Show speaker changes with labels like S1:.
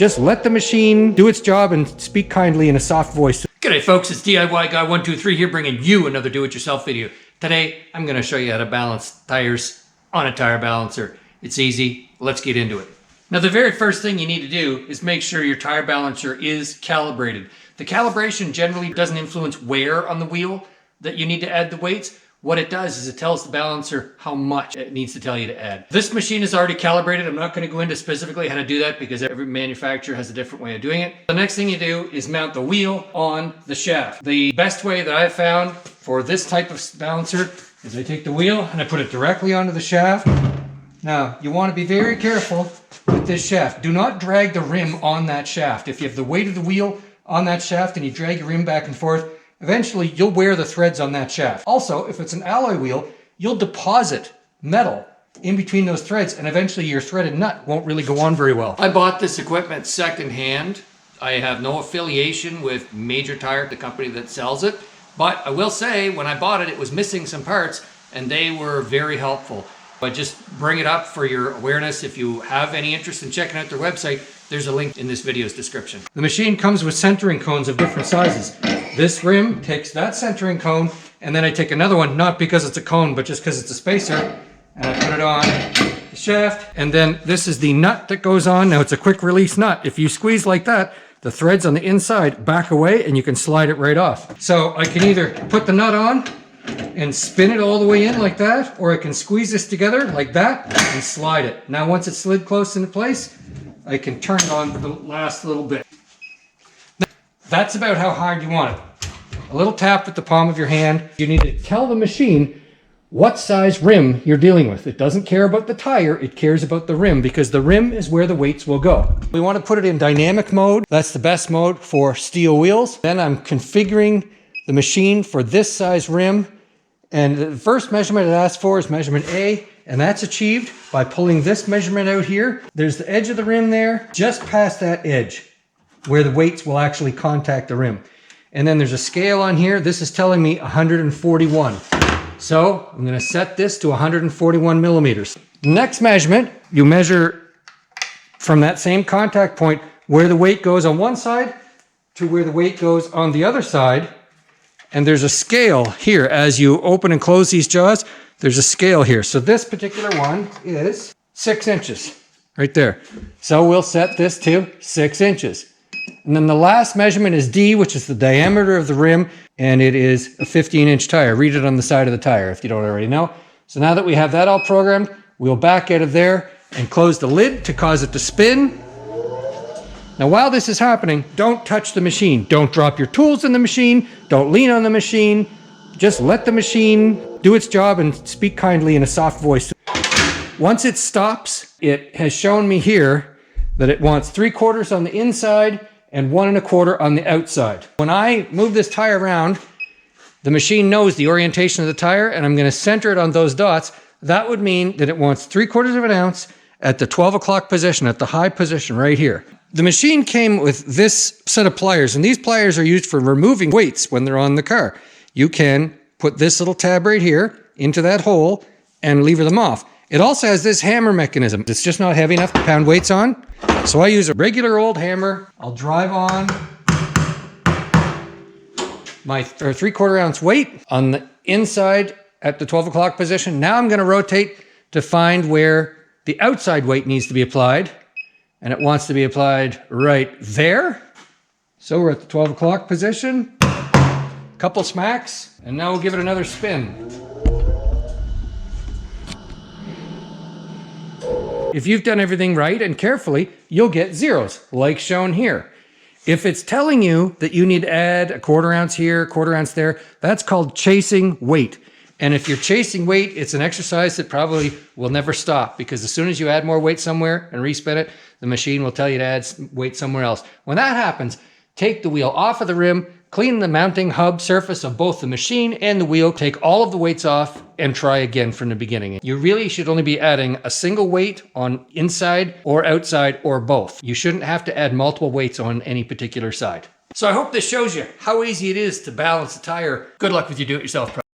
S1: Just let the machine do its job and speak kindly in a soft voice.
S2: G'day folks, it's DIY Guy 123 here, bringing you another do-it-yourself video. Today, I'm going to show you how to balance tires on a tire balancer. It's easy. Let's get into it. Now, the very first thing you need to do is make sure your tire balancer is calibrated. The calibration generally doesn't influence where on the wheel that you need to add the weights. What it does is it tells the balancer how much it needs to tell you to add. This machine is already calibrated. I'm not going to go into specifically how to do that because every manufacturer has a different way of doing it. The next thing you do is mount the wheel on the shaft. The best way that I've found for this type of balancer is I take the wheel and I put it directly onto the shaft. Now, you want to be very careful with this shaft. Do not drag the rim on that shaft. If you have the weight of the wheel on that shaft and you drag your rim back and forth, eventually you'll wear the threads on that shaft. Also, if it's an alloy wheel, you'll deposit metal in between those threads and eventually your threaded nut won't really go on very well. I bought this equipment secondhand. I have no affiliation with Major Tire, the company that sells it, but I will say when I bought it, it was missing some parts and they were very helpful. But just bring it up for your awareness. If you have any interest in checking out their website, there's a link in this video's description. The machine comes with centering cones of different sizes. This rim takes that centering cone, and then I take another one, not because it's a cone, but just because it's a spacer, and I put it on the shaft. And then this is the nut that goes on. Now it's a quick release nut. If you squeeze like that, the threads on the inside back away and you can slide it right off. So I can either put the nut on and spin it all the way in like that, or I can squeeze this together like that and slide it. Now once it's slid close into place, I can turn it on the last little bit. That's about how hard you want it. A little tap with the palm of your hand. You need to tell the machine what size rim you're dealing with. It doesn't care about the tire, it cares about the rim because the rim is where the weights will go. We want to put it in dynamic mode. That's the best mode for steel wheels. Then I'm configuring the machine for this size rim. And the first measurement it asks for is measurement A, and that's achieved by pulling this measurement out here. There's the edge of the rim there, just past that edge where the weights will actually contact the rim. And then there's a scale on here. This is telling me 141. So I'm going to set this to 141 millimeters. Next measurement, you measure from that same contact point where the weight goes on one side to where the weight goes on the other side. And there's a scale here. As you open and close these jaws, there's a scale here. So this particular one is 6 inches right there. So we'll set this to 6 inches. And then the last measurement is D, which is the diameter of the rim, and it is a 15-inch tire. Read it on the side of the tire if you don't already know. So now that we have that all programmed, we'll back out of there and close the lid to cause it to spin. Now, while this is happening, don't touch the machine. Don't drop your tools in the machine. Don't lean on the machine. Just let the machine do its job and speak kindly in a soft voice. Once it stops, it has shown me here that it wants 3/4 on the inside and 1 1/4 on the outside. When I move this tire around, the machine knows the orientation of the tire, and I'm going to center it on those dots. That would mean that it wants 3/4 of an ounce at the 12 o'clock position, at the high position right here. The machine came with this set of pliers, and these pliers are used for removing weights when they're on the car. You can put this little tab right here into that hole and lever them off. It also has this hammer mechanism. It's just not heavy enough to pound weights on. So I use a regular old hammer. I'll drive on my 3/4 ounce weight on the inside at the 12 o'clock position. Now I'm going to rotate to find where the outside weight needs to be applied. And it wants to be applied right there. So we're at the 12 o'clock position. Couple smacks, and now we'll give it another spin. If you've done everything right and carefully, you'll get zeros, like shown here. If it's telling you that you need to add 1/4 ounce here, 1/4 ounce there, that's called chasing weight. And if you're chasing weight, it's an exercise that probably will never stop, because as soon as you add more weight somewhere and respin it, the machine will tell you to add weight somewhere else. When that happens, take the wheel off of the rim, clean the mounting hub surface of both the machine and the wheel, take all of the weights off, and try again from the beginning. You really should only be adding a single weight on inside or outside or both. You shouldn't have to add multiple weights on any particular side. So I hope this shows you how easy it is to balance a tire. Good luck with your do-it-yourself project.